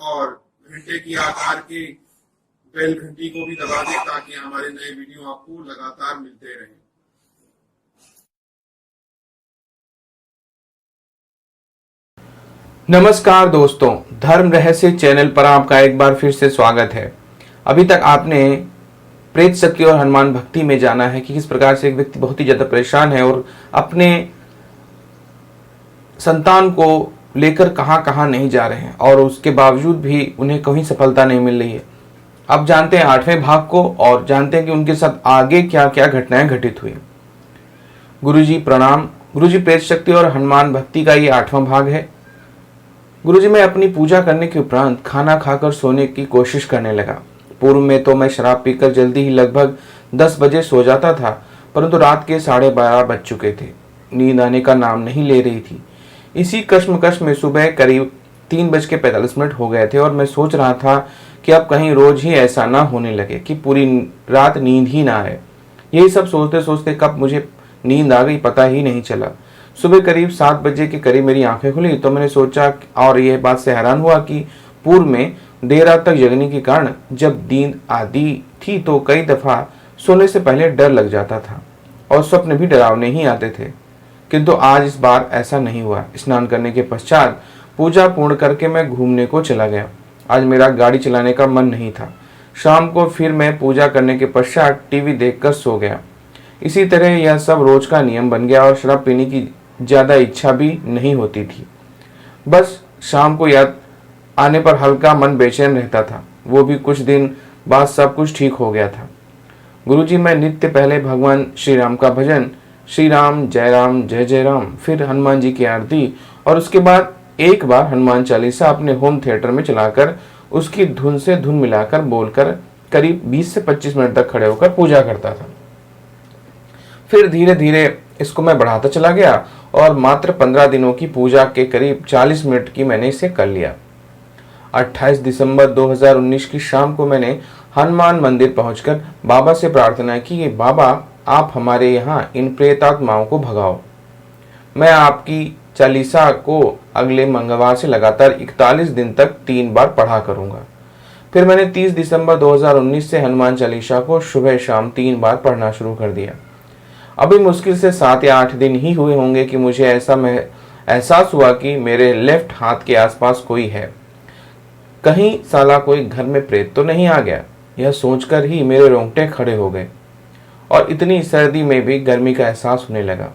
और घंटे की आकार की बेल घंटी को भी दबा दें ताकि हमारे नए वीडियो आपको लगातार मिलते रहें। नमस्कार दोस्तों, धर्म रहस्य चैनल पर आपका एक बार फिर से स्वागत है। अभी तक आपने प्रेत शक्ति और हनुमान भक्ति में जाना है कि किस प्रकार से एक व्यक्ति बहुत ही ज्यादा परेशान है और अपने संतान को लेकर कहां कहां नहीं जा रहे हैं और उसके बावजूद भी उन्हें कहीं सफलता नहीं मिल रही है। अब जानते हैं 8वें भाग को और जानते हैं कि उनके साथ आगे क्या क्या घटनाएं घटित हुई। गुरुजी प्रणाम। गुरुजी, प्रेत शक्ति और हनुमान भक्ति का ये 8वां भाग है। गुरुजी, मैं अपनी पूजा करने के उपरांत खाना खाकर सोने की कोशिश करने लगा। पूर्व में तो मैं शराब पीकर जल्दी ही लगभग 10 बजे सो जाता था, परंतु रात के 12:30 बज चुके थे। नींद आने का नाम नहीं ले रही थी। इसी कश्मकश में सुबह करीब 3:45 हो गए थे और मैं सोच रहा था कि अब कहीं रोज ही ऐसा ना होने लगे कि पूरी रात नींद ही ना आए। यही सब सोचते सोचते कब मुझे नींद आ गई पता ही नहीं चला। सुबह करीब 7 बजे के करीब मेरी आंखें खुली तो मैंने सोचा और यह बात से हैरान हुआ कि पूर्व में देर रात तक जगने के कारण जब नींद आती थी तो कई दफा सोने से पहले डर लग जाता था और स्वप्न भी डरावने ही आते थे, किंतु आज इस बार ऐसा नहीं हुआ। स्नान करने के पश्चात पूजा पूर्ण करके मैं घूमने को चला गया। आज मेरा गाड़ी चलाने का मन नहीं था। शाम को फिर मैं पूजा करने के पश्चात टीवी देखकर सो गया। इसी तरह यह सब रोज का नियम बन गया और शराब पीने की ज्यादा इच्छा भी नहीं होती थी। बस शाम को याद आने पर हल्का मन बेचैन रहता था। वो भी कुछ दिन बाद सब कुछ ठीक हो गया था। गुरुजी, मैं नित्य पहले भगवान श्री राम का भजन, श्री राम जय जय राम, फिर हनुमान जी की आरती और उसके बाद एक बार हनुमान चालीसा अपने होम थिएटर में चलाकर उसकी धुन से धुन मिलाकर बोलकर करीब 20 से 25 मिनट तक खड़े होकर पूजा करता था। फिर धीरे धीरे इसको मैं बढ़ाता चला गया और मात्र 15 दिनों की पूजा के करीब 40 मिनट की मैंने इसे कर लिया। 28 दिसंबर 2019 की शाम को मैंने हनुमान मंदिर पहुंचकर बाबा से प्रार्थना की कि बाबा, आप हमारे यहाँ इन प्रेतात्माओं को भगाओ। मैं आपकी चालीसा को अगले मंगलवार से लगातार 41 दिन तक 3 बार पढ़ा करूंगा। फिर मैंने 30 दिसंबर 2019 से हनुमान चालीसा को सुबह शाम 3 बार पढ़ना शुरू कर दिया। अभी मुश्किल से 7 या 8 दिन ही हुए होंगे कि मुझे एहसास हुआ कि मेरे लेफ्ट हाथ के आसपास कोई है। कहीं साला कोई घर में प्रेत तो नहीं आ गया। यह सोचकर ही मेरे रोंगटे खड़े हो गए और इतनी सर्दी में भी गर्मी का एहसास होने लगा।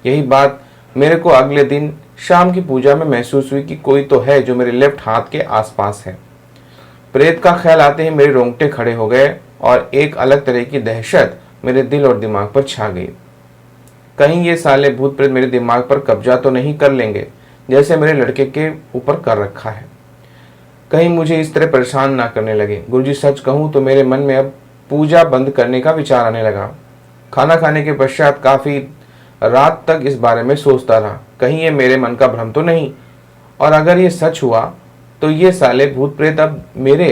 यही बात मेरे को अगले दिन शाम की पूजा में महसूस हुई कि कोई तो है जो मेरे लेफ्ट हाथ के आसपास है। प्रेत का ख्याल आते ही मेरे रोंगटे खड़े हो गए और एक अलग तरह की दहशत मेरे दिल और दिमाग पर छा गई। कहीं ये साले भूत प्रेत मेरे दिमाग पर कब्जा तो नहीं कर लेंगे जैसे मेरे लड़के के ऊपर कर रखा है। कहीं मुझे इस तरह परेशान ना करने लगे। गुरुजी, सच कहूं तो मेरे मन में अब पूजा बंद करने का विचार आने लगा। खाना खाने के पश्चात काफी रात तक इस बारे में सोचता रहा, कहीं ये मेरे मन का भ्रम तो नहीं, और अगर ये सच हुआ तो ये साले भूत प्रेत अब मेरे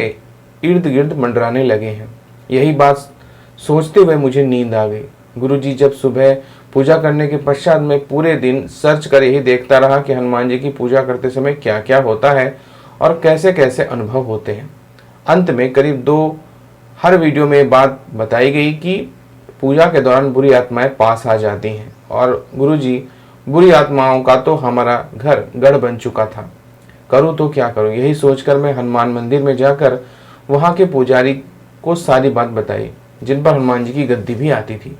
इर्द गिर्द मंडराने लगे हैं। यही बात सोचते हुए मुझे नींद आ गई। गुरुजी, जब सुबह पूजा करने के पश्चात मैं पूरे दिन सर्च कर यही देखता रहा कि हनुमान जी की पूजा करते समय क्या क्या होता है और कैसे कैसे अनुभव होते हैं। अंत में करीब 2 हर वीडियो में बात बताई गई कि पूजा के दौरान बुरी आत्माएं पास आ जाती हैं और गुरुजी, बुरी आत्माओं का तो हमारा घर गढ़ बन चुका था। करूँ तो क्या करूँ, यही सोचकर मैं हनुमान मंदिर में जाकर वहाँ के पुजारी को सारी बात बताई, जिन पर हनुमान जी की गद्दी भी आती थी।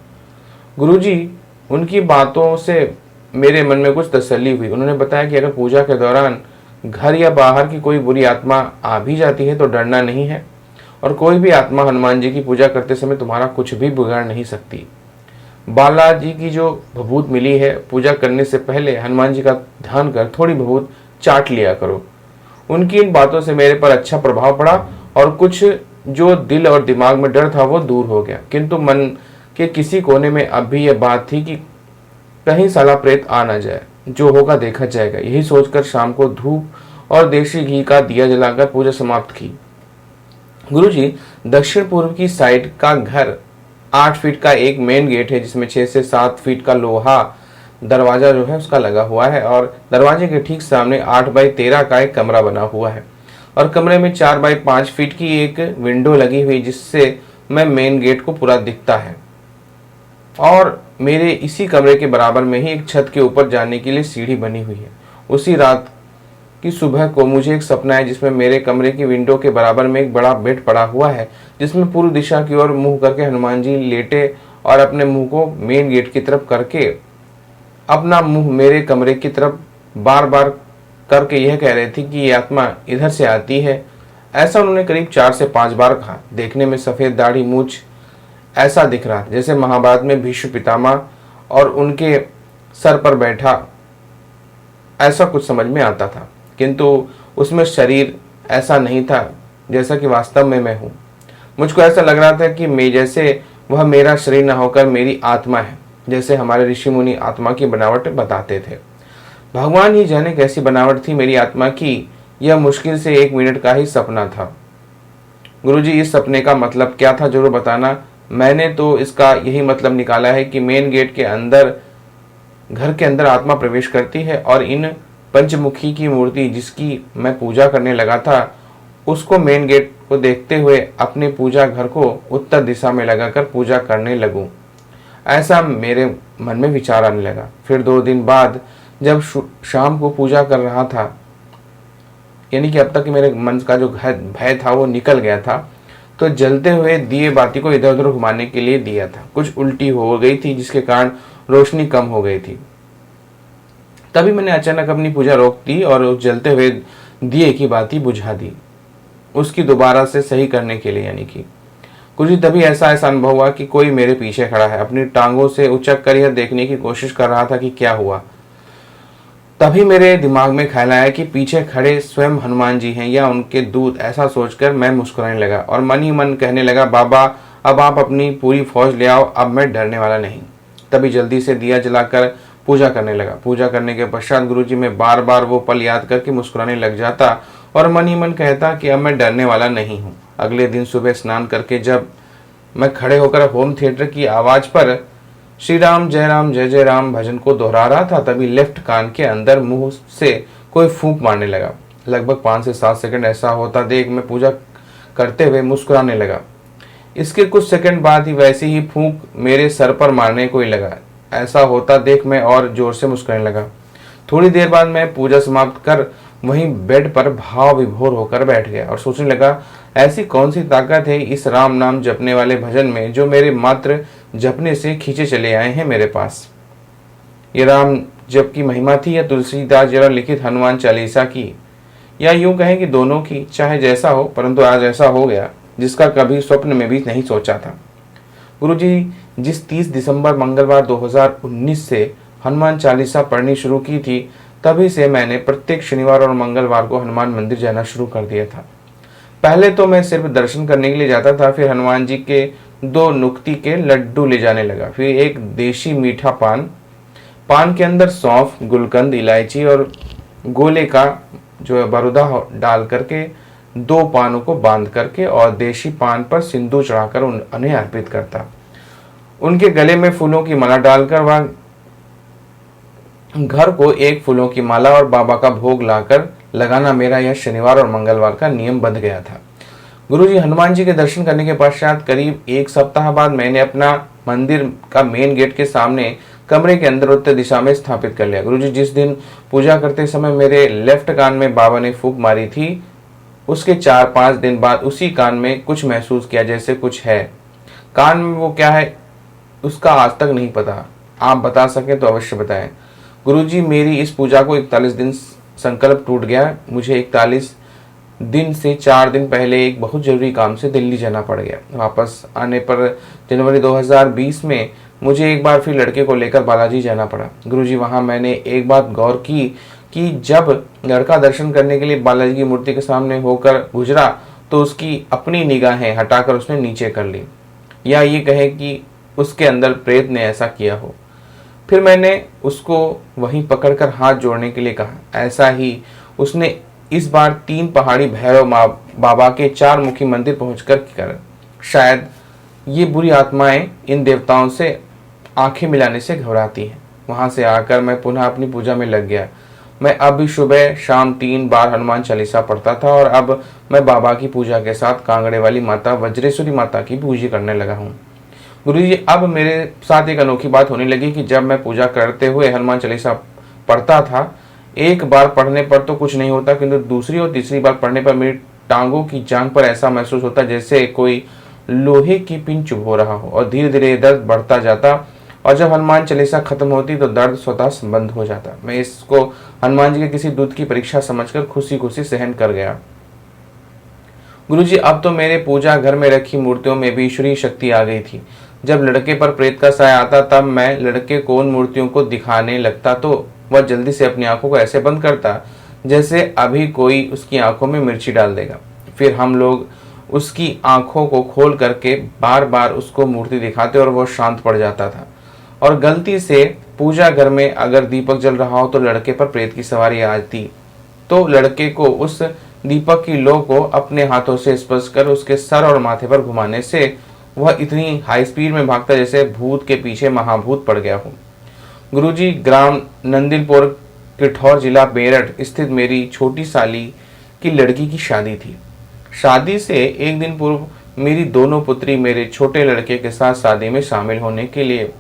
गुरुजी, उनकी बातों से मेरे मन में कुछ तसल्ली हुई। उन्होंने बताया कि अगर पूजा के दौरान घर या बाहर की कोई बुरी आत्मा आ भी जाती है तो डरना नहीं है और कोई भी आत्मा हनुमान जी की पूजा करते समय तुम्हारा कुछ भी बिगाड़ नहीं सकती। बालाजी की जो भभूत मिली है, पूजा करने से पहले हनुमान जी का ध्यान कर थोड़ी भभूत चाट लिया करो। उनकी इन बातों से मेरे पर अच्छा प्रभाव पड़ा और कुछ जो दिल और दिमाग में डर था वो दूर हो गया, किंतु मन के किसी कोने में अब भी यह बात थी कि कहीं साला प्रेत आ ना जाए, जो होगा देखा जाएगा। यही सोचकर शाम को धूप और देशी घी का दिया जलाकर पूजा समाप्त की। गुरुजी, दक्षिण पूर्व की साइड का घर 8 फीट का एक मेन गेट है जिसमें 6 से 7 फीट का लोहा दरवाजा जो है उसका लगा हुआ है और दरवाजे के ठीक सामने 8 बाई 13 का एक कमरा बना हुआ है। और कमरे में 4 बाई 5 फीट की एक विंडो लगी हुई जिससे मैं मेन गेट को पूरा दिखता है। और मेरे इसी कमरे के बराबर में ही एक छत के ऊपर जाने के लिए सीढ़ी बनी हुई है। उसी रात की सुबह को मुझे एक सपना है जिसमें मेरे कमरे की विंडो के बराबर में एक बड़ा बेड पड़ा हुआ है जिसमें पूर्व दिशा की ओर मुंह करके हनुमान जी लेटे और अपने मुंह को मेन गेट की तरफ करके अपना मुंह मेरे कमरे की तरफ बार बार करके यह कह रहे थे कि ये आत्मा इधर से आती है। ऐसा उन्होंने करीब 4 से 5 बार कहा। देखने में सफेद दाढ़ी मूछ ऐसा दिख रहा जैसे महाभारत में भीष्म पितामह और उनके सर पर बैठा ऐसा कुछ समझ में आता था, किंतु उसमें शरीर ऐसा नहीं था जैसा कि वास्तव में मैं हूँ। मुझको ऐसा लग रहा था कि मैं जैसे वह मेरा शरीर न होकर मेरी आत्मा है, जैसे हमारे ऋषि मुनि आत्मा की बनावट बताते थे। भगवान ही जाने कैसी बनावट थी मेरी आत्मा की। यह मुश्किल से 1 मिनट का ही सपना था। गुरुजी, इस सपने का मतलब क्या था जरूर बताना। मैंने तो इसका यही मतलब निकाला है कि मेन गेट के अंदर घर के अंदर आत्मा प्रवेश करती है और इन पंचमुखी की मूर्ति जिसकी मैं पूजा करने लगा था उसको मेन गेट को देखते हुए अपने पूजा घर को उत्तर दिशा में लगाकर पूजा करने लगूं। ऐसा मेरे मन में विचार आने लगा। फिर 2 दिन बाद जब शाम को पूजा कर रहा था, यानी कि अब तक मेरे मन का जो भय था वो निकल गया था, तो जलते हुए दिए बाती को इधर उधर घुमाने के लिए दिया था। कुछ उल्टी हो गई थी जिसके कारण रोशनी कम हो गई थी। तभी मैंने अचानक अपनी पूजा रोक दी और उस जलते हुए दिए की बाती बुझा दी, उसकी दोबारा से सही करने के लिए। यानी कि कुछ तभी ऐसा अनुभव हुआ कि कोई मेरे पीछे खड़ा है। अपनी टांगों से उचक कर यह देखने की कोशिश कर रहा था कि क्या हुआ। तभी मेरे दिमाग में ख्याल आया कि पीछे खड़े स्वयं हनुमान जी हैं या उनके दूत। ऐसा सोचकर मैं मुस्कुराने लगा और मन ही मन कहने लगा, बाबा अब आप अपनी पूरी फौज ले आओ, अब मैं डरने वाला नहीं। तभी जल्दी से दिया जलाकर पूजा करने लगा। पूजा करने के पश्चात गुरुजी में बार बार वो पल याद करके मुस्कुराने लग जाता और मन ही मन कहता कि अब मैं डरने वाला नहीं हूँ। अगले दिन सुबह स्नान करके जब मैं खड़े होकर होम थिएटर की आवाज पर श्री राम जय जय राम भजन को दोहरा रहा था, तभी लेफ्ट कान के अंदर मुंह से कोई फूंक मारने लगा। लगभग 5 से 7 सेकंड ऐसा होता देख मैं पूजा करते हुए मुस्कुराने लगा। इसके कुछ सेकंड बाद ही वैसी ही फूंक मेरे सर पर मारने को ही लगा। ऐसा होता देख मैं और जोर से मुस्कुराने लगा। थोड़ी देर बाद मैं पूजा समाप्त कर वहीं बेड पर भाव विभोर होकर बैठ गया और सोचने लगा, ऐसी कौन सी ताकत है इस राम नाम जपने वाले भजन में जो मेरे मात्र जपने से खींचे चले आए हैं मेरे पास। ये राम जप की महिमा थी या तुलसीदास जरा लिखित हनुमान चालीसा की, या यूं कहें कि दोनों की, चाहे जैसा हो, परंतु आज ऐसा हो गया जिसका कभी स्वप्न में भी नहीं सोचा था। गुरुजी, जिस 30 दिसंबर मंगलवार 2019 से हनुमान चालीसा पढ़नी शुरू की थी, तभी से मैंने प्रत्येक शनिवार और मंगलवार को हनुमान मंदिर जाना शुरू कर दिया था। पहले तो मैं सिर्फ दर्शन करने के लिए जाता था, फिर हनुमान जी के 2 नुक्ती के लड्डू ले जाने लगा, फिर एक देशी मीठा पान के अंदर सौंफ, गुलकंद, इलायची और गोले का जो है बरूदा डाल करके 2 पानों को बांध करके और देशी पान पर सिंदूर चढ़ाकर उन्हें अर्पित करता। उनके गले में फूलों की माला डालकर वह घर को एक फूलों की माला और बाबा का भोग लाकर लगाना मेरा यह शनिवार और मंगलवार का नियम बन गया था। गुरुजी, हनुमान जी के दर्शन करने के पश्चात करीब 1 सप्ताह बाद मैंने अपना मंदिर का मेन गेट के सामने कमरे के अंदर उत्तर दिशा में स्थापित कर लिया। गुरुजी, जिस दिन पूजा करते समय मेरे लेफ्ट कान में बाबा ने फूंक मारी थी, उसके 4-5 दिन बाद उसी कान में कुछ महसूस किया जैसे कुछ है। कान में वो क्या है उसका आज तक नहीं पता, आप बता सकें तो अवश्य बताएं। गुरुजी, मेरी इस पूजा को 41 दिन संकल्प टूट गया। मुझे 41 दिन से 4 दिन पहले एक बहुत जरूरी काम से दिल्ली जाना पड़ गया। वापस आने पर जनवरी 2020 में मुझे एक बार फिर लड़के को लेकर बालाजी जाना पड़ा। गुरुजी, वहां मैंने एक बात गौर की कि जब लड़का दर्शन करने के लिए बालाजी की मूर्ति के सामने होकर गुजरा तो उसकी अपनी निगाहें हटाकर उसने नीचे कर ली, या ये कहे कि उसके अंदर प्रेत ने ऐसा किया हो। फिर मैंने उसको वहीं पकड़कर हाथ जोड़ने के लिए कहा। ऐसा ही उसने इस बार 3 पहाड़ी भैरव बाबा के 4 मुखी मंदिर पहुंचकर कर। शायद ये बुरी आत्माएं इन देवताओं से आंखें मिलाने से घबराती हैं। वहां से आकर मैं पुनः अपनी पूजा में लग गया। मैं अब सुबह शाम 3 बार हनुमान चालीसा पढ़ता था और अब मैं बाबा की पूजा के साथ कांगड़े वाली माता वज्रेश्वरी माता की पूजा करने लगा हूँ। गुरुजी, अब मेरे साथ एक अनोखी बात होने लगी कि जब मैं पूजा करते हुए हनुमान चालीसा पढ़ता था, एक बार पढ़ने पर तो कुछ नहीं होता, किंतु दूसरी और तीसरी बार पढ़ने पर मेरी टांगों की जांघ पर ऐसा महसूस होता जैसे कोई लोहे की पिन चुभ हो रहा हो और धीरे धीरे दर्द बढ़ता जाता और जब हनुमान चालीसा खत्म होती तो दर्द स्वतः बंद हो जाता। मैं इसको हनुमान जी के किसी दूत की परीक्षा समझकर खुशी खुशी सहन कर गया। गुरुजी, अब तो मेरे पूजा घर में रखी मूर्तियों में भी ईश्वरीय शक्ति आ गई थी। जब लड़के पर प्रेत का साया आता तब मैं लड़के को उन मूर्तियों को दिखाने लगता तो वह जल्दी से अपनी आंखों को ऐसे बंद करता जैसे अभी कोई उसकी आंखों में मिर्ची डाल देगा। फिर हम लोग उसकी आंखों को खोल करके बार बार उसको मूर्ति दिखाते और वह शांत पड़ जाता था। और गलती से पूजा घर में अगर दीपक जल रहा हो तो लड़के पर प्रेत की सवारी आती तो लड़के को उस दीपक की लौ को अपने हाथों से स्पर्श कर उसके सर और माथे पर घुमाने से वह इतनी हाई स्पीड में भागता जैसे भूत के पीछे महाभूत पड़ गया हो। गुरुजी, ग्राम नंदिलपुर, किठौर जिला मेरठ स्थित मेरी छोटी साली की लड़की की शादी थी। शादी से एक दिन पूर्व मेरी दोनों पुत्री मेरे छोटे लड़के के साथ शादी में शामिल होने के लिए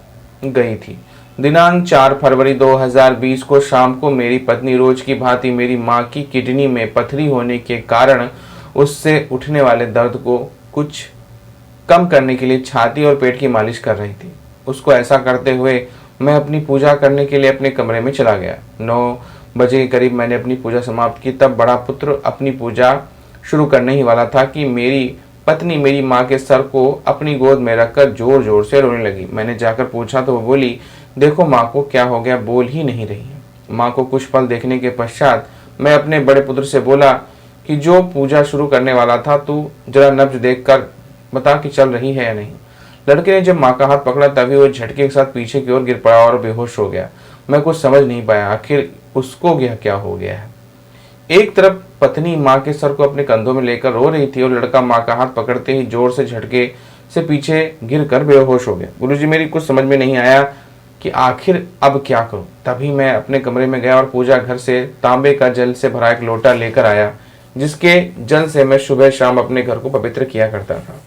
गई थी। दिनांक 4 फरवरी 2020 को शाम को मेरी पत्नी रोज की भांति मेरी मां की किडनी में पथरी होने के कारण उससे उठने वाले दर्द को कुछ कम करने के लिए छाती और पेट की मालिश कर रही थी। उसको ऐसा करते हुए मैं अपनी पूजा करने के लिए अपने कमरे में चला गया। 9 बजे के करीब मैंने अपनी पूजा समाप्त की। तब बड़ा पुत्र अपनी पूजा शुरू करने ही वाला था कि मेरी पत्नी मेरी माँ के सर को अपनी गोद में रखकर जोर जोर से रोने लगी। मैंने जाकर पूछा तो वो बोली, देखो माँ को क्या हो गया, बोल ही नहीं रही है। माँ को कुछ पल देखने के पश्चात मैं अपने बड़े पुत्र से बोला कि जो पूजा शुरू करने वाला था तू जरा नब्ज देख कर बता कि चल रही है या नहीं। लड़के ने जब माँ का हाथ पकड़ा तभी वो झटके के साथ पीछे की ओर गिर पड़ा और बेहोश हो गया। मैं कुछ समझ नहीं पाया आखिर उसको क्या हो गया है। एक तरफ पत्नी माँ के सर को अपने कंधों में लेकर रो रही थी और लड़का माँ का हाथ पकड़ते ही जोर से झटके से पीछे गिर कर बेहोश हो गया। गुरुजी, मेरी कुछ समझ में नहीं आया कि आखिर अब क्या करूं। तभी मैं अपने कमरे में गया और पूजा घर से तांबे का जल से भरा एक लोटा लेकर आया, जिसके जल से मैं सुबह शाम अपने घर को पवित्र किया करता था।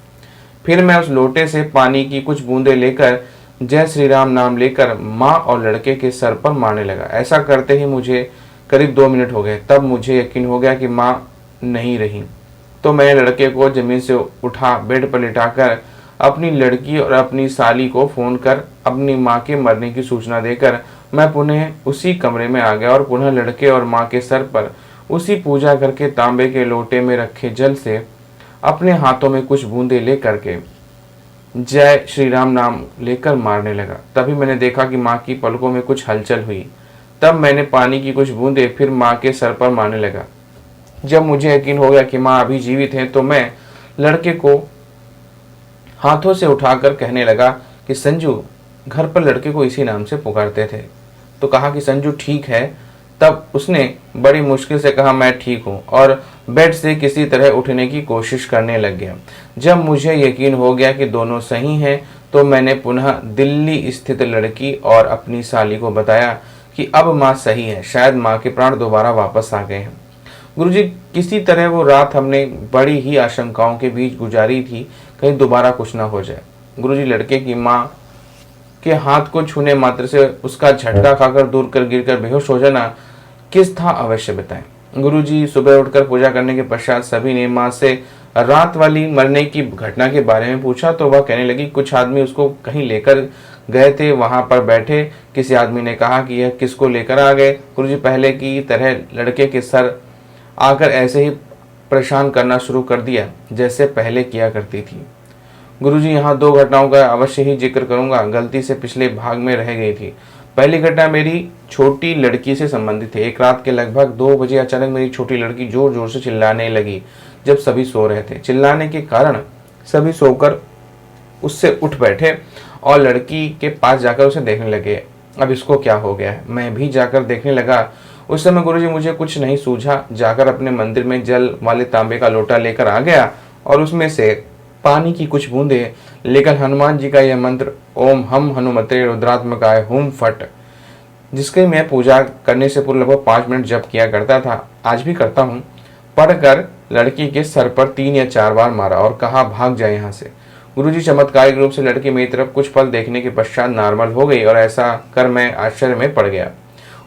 फिर मैं उस लोटे से पानी की कुछ बूंदें लेकर जय श्री राम नाम लेकर माँ और लड़के के सर पर मारने लगा। ऐसा करते ही मुझे करीब 2 मिनट हो गए। तब मुझे यकीन हो गया कि माँ नहीं रही, तो मैंने लड़के को जमीन से उठा बेड पर लिटाकर अपनी लड़की और अपनी साली को फोन कर अपनी माँ के मरने की सूचना देकर मैं पुनः उसी कमरे में आ गया और पुनः लड़के और माँ के सर पर उसी पूजा घर के तांबे के लोटे में रखे जल से अपने हाथों में कुछ बूंदे ले करके जय श्री राम नाम लेकर मारने लगा। तभी मैंने देखा कि माँ की पलकों में कुछ हलचल हुई। तब मैंने पानी की कुछ बूंदे फिर माँ के सर पर मारने लगा। जब मुझे यकीन हो गया कि माँ अभी जीवित है तो मैं लड़के को हाथों से उठाकर कहने लगा कि संजू, घर पर लड़के को इसी नाम से पुकारते थे। तो कहा कि संजू ठीक है। तब उसने बड़ी मुश्किल से कहा मैं ठीक हूँ और बेड से किसी तरह उठने की कोशिश करने लग गया। जब मुझे यकीन हो गया कि दोनों सही हैं तो मैंने पुनः दिल्ली स्थित लड़की और अपनी साली को बताया कि अब माँ सही है, शायद माँ के प्राण दोबारा वापस आ गए हैं। गुरुजी, किसी तरह वो रात हमने बड़ी ही आशंकाओं के बीच गुजारी थी, कहीं दोबारा कुछ ना हो जाए। गुरुजी, लड़के की माँ के हाथ को छूने मात्र से उसका झटका खाकर दूर कर गिरकर बेहोश हो जाना किस था अवश्य बताएं। गुरुजी, सुबह उठकर पूजा करने के पश्चात सभी ने माँ से रात वाली मरने की घटना के बारे में पूछा तो वह कहने लगी कुछ आदमी उसको कहीं लेकर गए थे, वहां पर बैठे किसी आदमी ने कहा कि यह किसको लेकर आ गए। गुरुजी, पहले की तरह लड़के के सर आकर ऐसे ही परेशान करना शुरू कर दिया जैसे पहले किया करती थी। गुरुजी, यहाँ 2 घटनाओं का अवश्य ही जिक्र करूंगा, गलती से पिछले भाग में रह गई थी। पहली घटना मेरी छोटी लड़की से संबंधित है। एक रात के लगभग 2 बजे अचानक मेरी छोटी लड़की जोर जोर से चिल्लाने लगी जब सभी सो रहे थे। चिल्लाने के कारण सभी सोकर उससे उठ बैठे और लड़की के पास जाकर उसे देखने लगे, अब इसको क्या हो गया है। मैं भी जाकर देखने लगा। उस समय गुरुजी मुझे कुछ नहीं सूझा, जाकर अपने मंदिर में जल वाले तांबे का लोटा लेकर आ गया और उसमें से पानी की कुछ बूंदे लेकर हनुमान जी का यह मंत्र ओम हम हनुमते रुद्रात्मकाय हुम फट जिसके मैं पूजा करने से पूर्व लगभग 5 मिनट जप किया करता था, आज भी करता हूँ, पढ़कर लड़की के सर पर 3 या 4 बार मारा और कहा भाग जाए यहाँ से। गुरुजी, चमत्कारिक रूप से लड़की मेरी तरफ कुछ पल देखने के पश्चात नॉर्मल हो गई और ऐसा कर मैं आश्चर्य में पड़ गया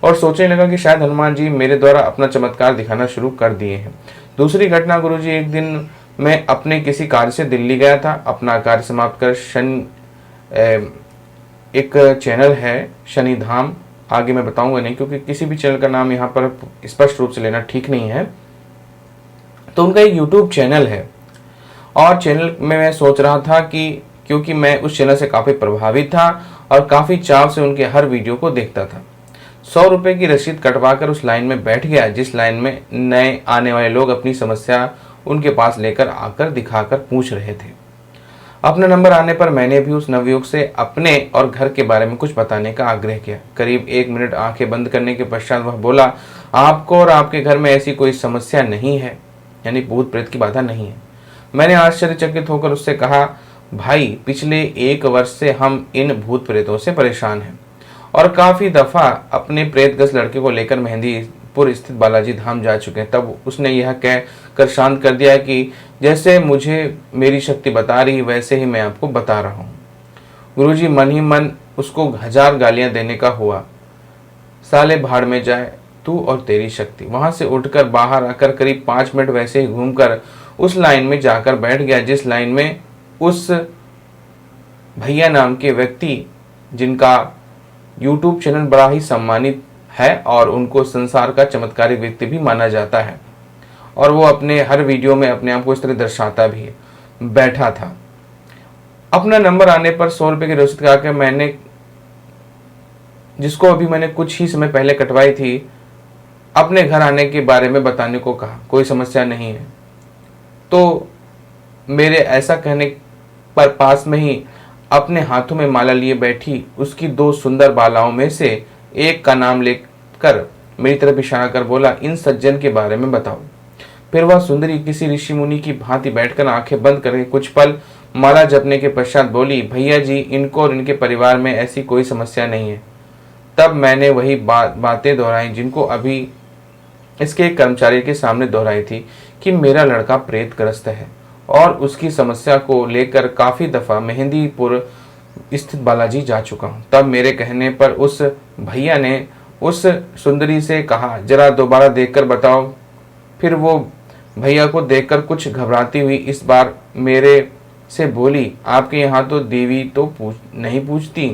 और सोचने लगा कि शायद हनुमान जी मेरे द्वारा अपना चमत्कार दिखाना शुरू कर दिए हैं। दूसरी घटना, गुरुजी, एक दिन मैं अपने किसी कार्य से दिल्ली गया था। अपना कार्य समाप्त कर एक चैनल है शनि धाम, आगे मैं बताऊंगा नहीं क्योंकि किसी भी चैनल का नाम यहाँ पर स्पष्ट रूप से लेना ठीक नहीं है। तो उनका एक यूट्यूब चैनल है और चैनल में मैं सोच रहा था कि क्योंकि मैं उस चैनल से काफ़ी प्रभावित था और काफ़ी चाव से उनके हर वीडियो को देखता था। 100 रुपये की रसीद कटवाकर उस लाइन में बैठ गया जिस लाइन में नए आने वाले लोग अपनी समस्या उनके पास लेकर आकर दिखाकर पूछ रहे थे। अपना नंबर आने पर मैंने भी उस नवयुवक से अपने और घर के बारे में कुछ बताने का आग्रह किया। करीब 1 मिनट आंखें बंद करने के पश्चात वह बोला, आपको और आपके घर में ऐसी कोई समस्या नहीं है, यानी भूत प्रेत की बाधा नहीं है। मैंने आश्चर्यचकित होकर उससे कहा, भाई पिछले 1 वर्ष से हम इन भूत प्रेतों से परेशान हैं और काफ़ी दफ़ा अपने प्रेतग्रस्त लड़के को लेकर मेहंदीपुर स्थित बालाजी धाम जा चुके हैं। तब उसने यह कह कर शांत कर दिया कि जैसे मुझे मेरी शक्ति बता रही वैसे ही मैं आपको बता रहा हूँ। गुरुजी, मन ही मन उसको 1000 गालियाँ देने का हुआ। साले भाड़ में जाए तू और तेरी शक्ति। वहां से उठकर बाहर आकर करीब 5 मिनट वैसे ही घूमकर उस लाइन में जाकर बैठ गया जिस लाइन में उस भैया नाम के व्यक्ति, जिनका यूट्यूब चैनल बड़ा ही सम्मानित है और उनको संसार का चमत्कारिक व्यक्ति भी माना जाता है और वो अपने हर वीडियो में अपने आप को इस तरह दर्शाता भी है, बैठा था। अपना नंबर आने पर 100 रुपये की रसीद काटकर मैंने, जिसको अभी मैंने कुछ ही समय पहले कटवाई थी, अपने घर आने के बारे में बताने को कहा। कोई समस्या नहीं है। तो मेरे ऐसा कहने पर पास में ही अपने हाथों में माला लिए बैठी उसकी 2 सुंदर बालाओं में से एक का नाम लेकर मेरी तरफ इशारा कर बोला, इन सज्जन के बारे में बताओ। फिर वह सुंदरी किसी ऋषि मुनि की भांति बैठकर आंखें बंद करके कुछ पल माला जपने के पश्चात बोली, भैया जी, इनको और इनके परिवार में ऐसी कोई समस्या नहीं है। तब मैंने वही बातें दोहराई जिनको अभी इसके एक कर्मचारी के सामने दोहराई थी कि मेरा लड़का प्रेतग्रस्त है और उसकी समस्या को लेकर काफ़ी दफ़ा मेहंदीपुर स्थित बालाजी जा चुका हूँ। तब मेरे कहने पर उस भैया ने उस सुंदरी से कहा, जरा दोबारा देखकर बताओ। फिर वो भैया को देखकर कुछ घबराती हुई इस बार मेरे से बोली, आपके यहाँ तो देवी तो नहीं पूछती।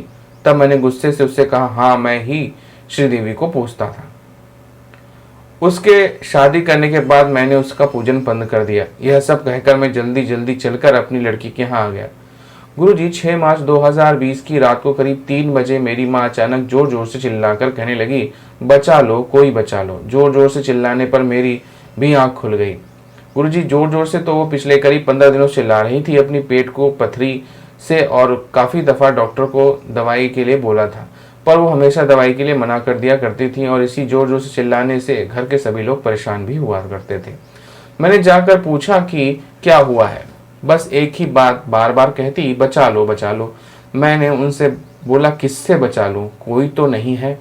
तब मैंने गुस्से से उससे कहा, हाँ मैं ही श्रीदेवी को पूछता था। उसके शादी करने के बाद मैंने उसका पूजन बंद कर दिया। यह सब कहकर मैं जल्दी जल्दी चलकर अपनी लड़की के यहाँ आ गया। गुरुजी, 6 मार्च 2020 की रात को करीब 3 बजे मेरी माँ अचानक जोर जोर से चिल्लाकर कहने लगी, बचा लो, कोई बचा लो। जोर जोर से चिल्लाने पर मेरी भी आंख खुल गई। गुरुजी, जोर जोर से तो वो पिछले करीब 15 दिनों से चिल्ला रही थी अपनी पेट को पथरी से और काफ़ी दफ़ा डॉक्टर को दवाई के लिए बोला था, पर वो हमेशा दवाई के लिए मना कर दिया करती थी और इसी जोर जोर से चिल्लाने से घर के सभी लोग परेशान भी हुआ करते थे। मैंने जाकर पूछा कि क्या हुआ है। बस एक ही बात बार बार कहती, बचा लो बचा लो। मैंने उनसे बोला, किससे बचा लूं, कोई तो नहीं है।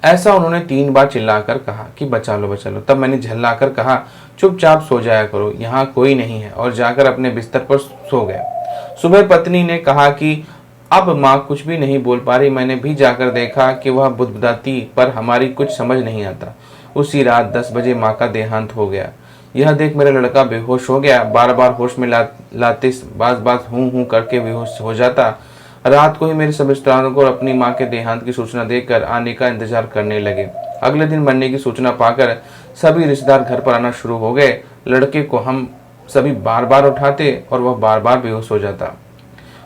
ऐसा उन्होंने 3 बार चिल्लाकर कहा कि बचा लो बचा लो। तब मैंने झल्लाकर कहा, चुपचाप सो जाया करो, यहाँ कोई नहीं है, और जाकर अपने बिस्तर पर सो गया। सुबह पत्नी ने कहा कि अब माँ कुछ भी नहीं बोल पा रही। मैंने भी जाकर देखा कि वह बुदबुदाती, पर हमारी कुछ समझ नहीं आता। उसी रात 10 बजे माँ का देहांत हो गया। यह देख मेरा लड़का बेहोश हो गया। बार बार होश में लाते बात हूँ करके बेहोश हो जाता। रात को ही मेरे सब रिश्तेदारों को अपनी माँ के देहांत की सूचना देकर आने का इंतजार करने लगे। अगले दिन मरने की सूचना पाकर सभी रिश्तेदार घर पर आना शुरू हो गए। लड़के को हम सभी बार बार उठाते और वह बार बार बेहोश हो जाता।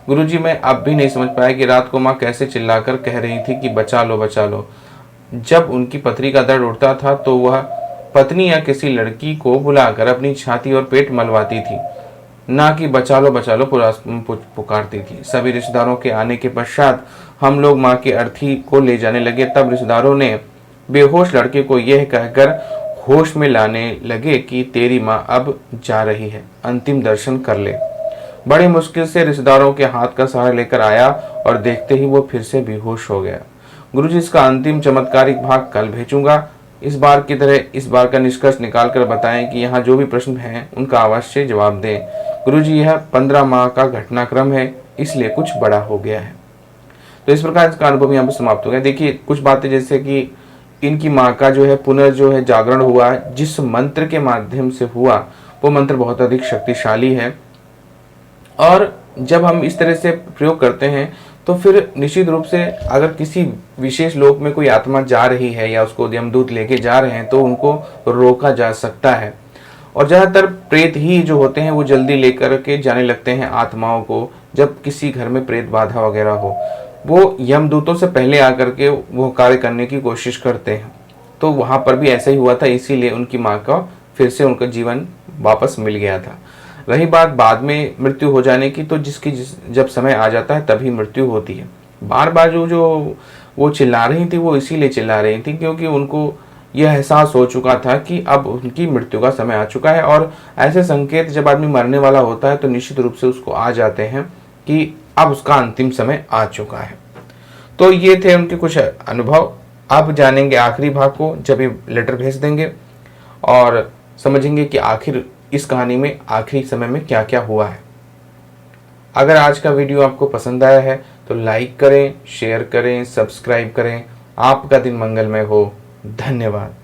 गुरुजी, मैं अब भी नहीं समझ पाया कि रात को माँ कैसे चिल्लाकर कह रही थी कि बचा लो बचा लो। जब उनकी पथरी का दर्द उठता था तो वह पत्नी या किसी लड़की को बुलाकर अपनी छाती और पेट मलवाती थी, ना कि बचा लो पुकारती थी। सभी रिश्तेदारों के आने के पश्चात हम लोग माँ की अर्थी को ले जाने लगे। तब रिश्तेदारों ने बेहोश लड़के को यह कहकर होश में लाने लगे कि तेरी माँ अब जा रही है, अंतिम दर्शन कर ले। बड़ी मुश्किल से रिश्तेदारों के हाथ का सहारा लेकर आया और देखते ही वो फिर से बेहोश हो गया। गुरुजी इसका अंतिम चमत्कारिक भाग कल भेजूंगा। इस बार की तरह इस बार का निष्कर्ष निकालकर बताएं कि यहाँ जो भी प्रश्न हैं उनका अवश्य जवाब दें। गुरुजी यह 15 माह का घटनाक्रम है, इसलिए कुछ बड़ा हो गया है। तो इस प्रकार इसका अनुभव यहाँ पर समाप्त हो गया। देखिए कुछ बातें जैसे कि इनकी माँ का जो है जागरण हुआ, जिस मंत्र के माध्यम से हुआ वो मंत्र बहुत अधिक शक्तिशाली है, और जब हम इस तरह से प्रयोग करते हैं तो फिर निश्चित रूप से अगर किसी विशेष लोक में कोई आत्मा जा रही है या उसको यमदूत लेके जा रहे हैं तो उनको रोका जा सकता है। और ज़्यादातर प्रेत ही जो होते हैं वो जल्दी लेकर के जाने लगते हैं आत्माओं को। जब किसी घर में प्रेत बाधा वगैरह हो, वो यमदूतों से पहले आकर के वो कार्य करने की कोशिश करते हैं। तो वहाँ पर भी ऐसा ही हुआ था, इसीलिए उनकी माँ का फिर से उनका जीवन वापस मिल गया था। रही बात बाद में मृत्यु हो जाने की, तो जब समय आ जाता है तभी मृत्यु होती है। बार बार जो वो चिल्ला रही थी वो इसीलिए चिल्ला रही थी क्योंकि उनको यह एहसास हो चुका था कि अब उनकी मृत्यु का समय आ चुका है। और ऐसे संकेत जब आदमी मरने वाला होता है तो निश्चित रूप से उसको आ जाते हैं कि अब उसका अंतिम समय आ चुका है। तो ये थे उनके कुछ अनुभव। अब जानेंगे आखिरी भाग को जब ये लेटर भेज देंगे और समझेंगे कि आखिर इस कहानी में आखिरी समय में क्या क्या हुआ है। अगर आज का वीडियो आपको पसंद आया है तो लाइक करें, शेयर करें, सब्सक्राइब करें। आपका दिन मंगलमय हो। धन्यवाद।